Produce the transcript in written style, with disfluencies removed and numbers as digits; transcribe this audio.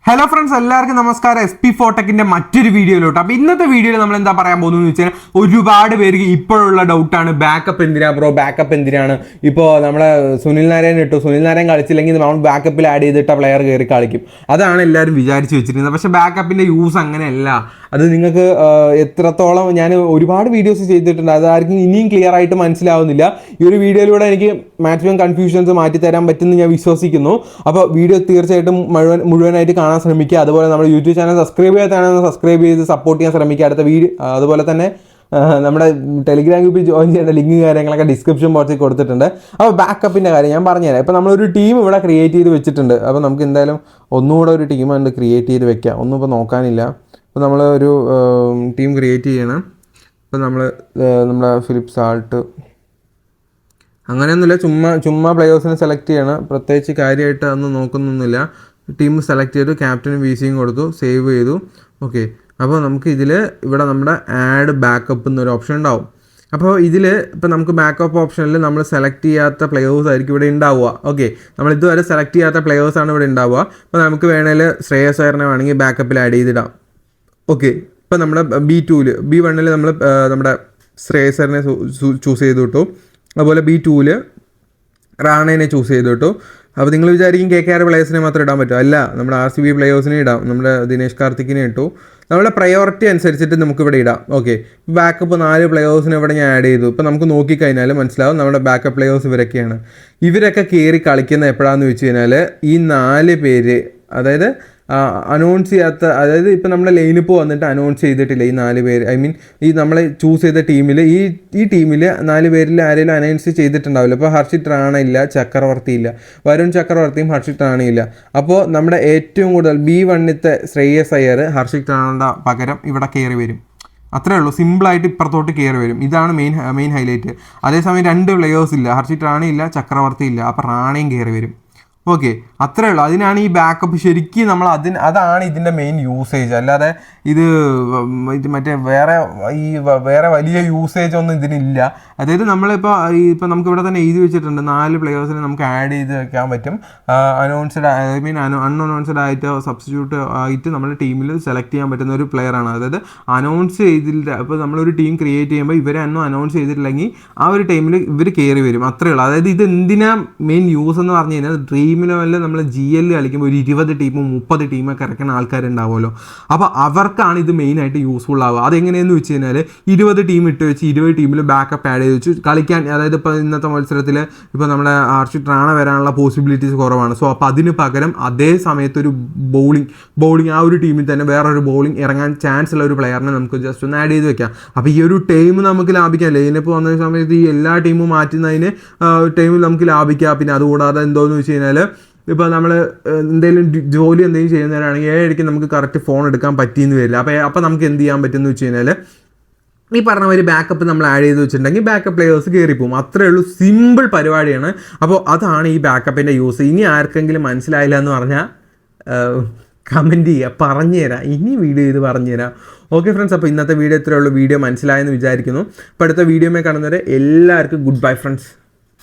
Hello friends, എല്ലാവർക്കും നമസ്കാരം. SP4ടെക്കിന്റെ മറ്റൊരു വീഡിയോയിലോട്ട്. അപ്പോൾ ഇന്നത്തെ വീഡിയോയിൽ നമ്മൾ എന്താ പറയാൻ പോകുന്നത് വെച്ചാൽ, ഒരുപാട് പേർക്ക് ഇപ്പോഴുള്ള ഡൗട്ടാണ് ബാക്കപ്പ് എന്തിനാ ബ്രോ, ബാക്കപ്പ് എന്തിനാണ്. ഇപ്പോൾ നമ്മളെ സുനിൽ നാരായൺ ഇട്ടു, സുനിൽ നാരായൺ കളിച്ചില്ലെങ്കിൽ നമ്മൾ ബാക്കപ്പിൽ ആഡ് ചെയ്തിട്ട പ്ലെയർ കയറി കളിക്കും. അതാണ് എല്ലാവരും വിചാരിച്ച് വെച്ചിരുന്നത്. പക്ഷേ ബാക്കപ്പിൻ്റെ യൂസ് അങ്ങനെയല്ല. അത് നിങ്ങൾക്ക് എത്രത്തോളം ഞാൻ ഒരുപാട് വീഡിയോസ് ചെയ്തിട്ടുണ്ട്, അതായിരിക്കും ഇനിയും ക്ലിയർ ആയിട്ട് മനസ്സിലാവുന്നില്ല. ഈ ഒരു വീഡിയോയിലൂടെ എനിക്ക് മാക്സിമം കൺഫ്യൂഷൻസ് മാറ്റിത്തരാൻ പറ്റുമെന്ന് ഞാൻ വിശ്വസിക്കുന്നു. അപ്പോൾ വീഡിയോ തീർച്ചയായിട്ടും മുഴുവനായിട്ട് കാണാൻ ശ്രമിക്കുക. അതുപോലെ നമ്മുടെ യൂട്യൂബ് ചാനൽ സബ്സ്ക്രൈബ് ചെയ്യാത്തതാണെങ്കിൽ സബ്സ്ക്രൈബ് ചെയ്ത് സപ്പോർട്ട് ചെയ്യാൻ ശ്രമിക്കുക. അടുത്ത വീഡിയോ അതുപോലെ തന്നെ നമ്മുടെ ടെലിഗ്രാം ഗ്രൂപ്പിൽ ജോയിൻ ചെയ്യേണ്ട ലിങ്ക് കാര്യങ്ങളൊക്കെ ഡിസ്ക്രിപ്ഷൻ ബോക്സിൽ കൊടുത്തിട്ടുണ്ട്. അപ്പോൾ ബാക്കപ്പിൻ്റെ കാര്യം ഞാൻ പറഞ്ഞുതരാം. ഇപ്പോൾ നമ്മളൊരു ടീം ഇവിടെ ക്രിയേറ്റ് ചെയ്ത് വെച്ചിട്ടുണ്ട്. അപ്പോൾ നമുക്ക് എന്തായാലും ഒന്നുകൂടെ ഒരു ടീം ഉണ്ട് ക്രിയേറ്റ് ചെയ്ത് വെക്കാം. ഒന്നും ഇപ്പോൾ നോക്കാനില്ല. അപ്പോൾ നമ്മൾ ഒരു ടീം ക്രിയേറ്റ് ചെയ്യണം. ഇപ്പോൾ നമ്മൾ നമ്മുടെ ഫിലിപ്പ് സാൾട്ട് അങ്ങനെയൊന്നുമില്ല, ചുമ്മാ പ്ലേയേഴ്സിനെ സെലക്ട് ചെയ്യണം. പ്രത്യേകിച്ച് കാര്യമായിട്ട് അതൊന്നും നോക്കുന്നൊന്നുമില്ല. ടീം സെലക്ട് ചെയ്തു, ക്യാപ്റ്റനും VCയും കൊടുത്തു, സേവ് ചെയ്തു. ഓക്കെ, അപ്പോൾ നമുക്ക് ഇവിടെ നമ്മുടെ ആഡ് ബാക്കപ്പ് എന്നൊരു ഓപ്ഷൻ ഉണ്ടാവും. അപ്പോൾ ഇപ്പോൾ നമുക്ക് ബാക്കപ്പ് ഓപ്ഷനിൽ നമ്മൾ സെലക്ട് ചെയ്യാത്ത പ്ലെയേഴ്സ് ആയിരിക്കും ഇവിടെ ഉണ്ടാവുക. ഓക്കെ, നമ്മൾ ഇതുവരെ സെലക്ട് ചെയ്യാത്ത പ്ലെയേഴ്സാണ് ഇവിടെ ഉണ്ടാവുക. അപ്പോൾ നമുക്ക് വേണമെങ്കിൽ ശ്രേയസ് അയ്യറിനെ വേണമെങ്കിൽ ബാക്കപ്പിൽ ആഡ് ചെയ്തിടാം. ഓക്കെ, ഇപ്പോൾ നമ്മുടെ B1 നമ്മൾ നമ്മുടെ ശ്രേയസ് അയ്യറിനെ ചൂസ് ചെയ്തു കിട്ടു. അതുപോലെ B2 റാണേനെ ചൂസ് ചെയ്തു കിട്ടു. അപ്പോൾ നിങ്ങൾ വിചാരിക്കും KKR പ്ലേയേഴ്സിനെ മാത്രം ഇടാൻ പറ്റും. അല്ല, നമ്മുടെ RCB പ്ലേയേഴ്സിനെ ഇടാം. നമ്മുടെ ദിനേഷ് കാർത്തിക്കിനെ ഇട്ടു. നമ്മുടെ പ്രയോറിറ്റി അനുസരിച്ചിട്ട് നമുക്കിവിടെ ഇടാം. ഓക്കെ, ബാക്കപ്പ് 4 പ്ലേയേഴ്സിനെ ഇവിടെ ഞാൻ ആഡ് ചെയ്തു. ഇപ്പോൾ നമുക്ക് നോക്കിക്കഴിഞ്ഞാൽ മനസ്സിലാവും നമ്മുടെ ബാക്കപ്പ് പ്ലേയേഴ്സ് ഇവരൊക്കെയാണ്. ഇവരൊക്കെ കയറി കളിക്കുന്ന എപ്പോഴാണെന്ന് വെച്ച് കഴിഞ്ഞാൽ ഈ 4 പേര്, അതായത് അനൗൺസ് ചെയ്യാത്ത, അതായത് ഇപ്പോൾ നമ്മുടെ ലൈനിപ്പ് വന്നിട്ട് അനൗൺസ് ചെയ്തിട്ടില്ല ഈ 4 പേര്. ഐ മീൻ ഈ നമ്മൾ ചൂസ് ചെയ്ത ടീമിൽ ഈ ടീമിൽ 4 പേരിൽ ആരെങ്കിലും അനൗൺസ് ചെയ്തിട്ടുണ്ടാവില്ല. ഇപ്പോൾ ഹർഷിത് റാണ ഇല്ല, ചക്രവർത്തി ഇല്ല, വരുൺ ചക്രവർത്തിയും ഹർഷിത് റാണയില്ല. അപ്പോൾ നമ്മുടെ ഏറ്റവും കൂടുതൽ B1 ശ്രേയസ് അയ്യർ ഹർഷിത് റാണയുടെ പകരം ഇവിടെ കയറി വരും. അത്രേ ഉള്ളൂ, സിമ്പിളായിട്ട് ഇപ്പുറത്തോട്ട് കയറി വരും. ഇതാണ് മെയിൻ ഹൈലൈറ്റ്. അതേസമയം 2 പ്ലെയേഴ്സ് ഇല്ല, ഹർഷിത് റാണയില്ല, ചക്രവർത്തി ഇല്ല, അപ്പോൾ റാണയും കയറി വരും. ഓക്കെ, അത്രേ ഉള്ളൂ. അതിനാണ് ഈ ബാക്കപ്പ്. ശരിക്കും നമ്മൾ അതാണ് ഇതിൻ്റെ മെയിൻ യൂസേജ്. അല്ലാതെ ഇത് മറ്റേ വേറെ വലിയ യൂസേജ് ഒന്നും ഇതിനില്ല. അതായത് നമ്മളിപ്പോൾ നമുക്ക് ഇവിടെ തന്നെ എഴുതി വെച്ചിട്ടുണ്ട് 4 പ്ലെയേഴ്സിനെ നമുക്ക് ആഡ് ചെയ്ത് വെക്കാൻ പറ്റും. അനൗൺസ്ഡ് അൺഅനൗൺസ്ഡ് ആയിട്ട് സബ്സ്റ്റിറ്റ്യൂട്ട് ആയിട്ട് നമ്മുടെ ടീമിൽ സെലക്ട് ചെയ്യാൻ പറ്റുന്ന ഒരു പ്ലെയറാണ്. അതായത് അനൗൺസ് ചെയ്തില്ല, ഇപ്പോൾ നമ്മളൊരു ടീം ക്രിയേറ്റ് ചെയ്യുമ്പോൾ ഇവരെ ഒന്നും അനൗൺസ് ചെയ്തിട്ടില്ലെങ്കിൽ ആ ഒരു ടൈമിൽ ഇവർ കയറി വരും. അത്രേ ഉള്ളൂ. അതായത് ഇത് എന്തിനാ മെയിൻ യൂസ് എന്ന് പറഞ്ഞു കഴിഞ്ഞാൽ, ഡ്രീം ലെവലിൽ നമ്മൾ GL കളിക്കുമ്പോൾ ഒരു 20 ടീമും 30 ടീമൊക്കെ ഇറക്കുന്ന ആൾക്കാരുണ്ടാവുമല്ലോ. അപ്പോൾ അവർക്കാണ് ഇത് മെയിനായിട്ട് യൂസ്ഫുൾ ആവുക. അതെങ്ങനെയെന്ന് വെച്ച് കഴിഞ്ഞാൽ 20 ടീം ഇട്ട് വെച്ച് 20 ടീമിൽ ബാക്കപ്പ് ആഡ് ചെയ്ത് വെച്ച് കളിക്കാൻ. അതായത് ഇപ്പോൾ ഇന്നത്തെ മത്സരത്തിൽ ഇപ്പോൾ നമ്മുടെ ഹർഷിത് റാണ വരാനുള്ള പോസിബിലിറ്റീസ് കുറവാണ്. സോ അപ്പോൾ അതിന് പകരം അതേ സമയത്ത് ഒരു ബൗളിംഗ് ആ ഒരു ടീമിൽ തന്നെ വേറൊരു ബൗളിംഗ് ഇറങ്ങാൻ ചാൻസ് ഉള്ള ഒരു പ്ലെയറിനെ നമുക്ക് ജസ്റ്റ് ഒന്ന് ആഡ് ചെയ്ത് വെക്കാം. അപ്പോൾ ഈ ഒരു ടൈം നമുക്ക് ലാഭിക്കാം. ലൈനപ്പ് വന്ന സമയത്ത് ഈ എല്ലാ ടീമും മാറ്റുന്നതിന് ടൈമിൽ നമുക്ക് ലാഭിക്കാം. പിന്നെ അതുകൂടാതെ എന്തോന്ന് വെച്ച് കഴിഞ്ഞാൽ, ഇപ്പോൾ നമ്മൾ എന്തെങ്കിലും ജോലി ചെയ്യുന്നവരാണെങ്കിൽ 7 നമുക്ക് കറക്റ്റ് ഫോൺ എടുക്കാൻ പറ്റിയെന്ന് വരില്ല. അപ്പോൾ നമുക്ക് എന്ത് ചെയ്യാൻ പറ്റുമെന്ന് വെച്ച് കഴിഞ്ഞാൽ, ഈ പറഞ്ഞ ഒരു ബാക്കപ്പ് നമ്മൾ ആഡ് ചെയ്ത് വെച്ചിട്ടുണ്ടെങ്കിൽ ബാക്കപ്പ് പ്ലെയേഴ്സ് കയറിപ്പോവും. അത്രേ ഉള്ളൂ, സിമ്പിൾ പരിപാടിയാണ്. അപ്പോൾ അതാണ് ഈ ബാക്കപ്പിൻ്റെ യൂസ്. ഇനി ആർക്കെങ്കിലും മനസ്സിലായില്ല എന്ന് പറഞ്ഞാൽ കമൻറ്റ് ചെയ്യുക, പറഞ്ഞുതരാം, ഇനി വീഡിയോ ചെയ്ത് പറഞ്ഞുതരാം. ഓക്കെ ഫ്രണ്ട്സ്, അപ്പോൾ ഇന്നത്തെ വീഡിയോ ഇത്രയേ ഉള്ളൂ. വീഡിയോ മനസ്സിലായെന്ന് വിചാരിക്കുന്നു. അപ്പോൾ അടുത്ത വീഡിയോയിൽ കാണുന്നവരെ എല്ലാവർക്കും ഗുഡ് ബൈ ഫ്രണ്ട്സ്.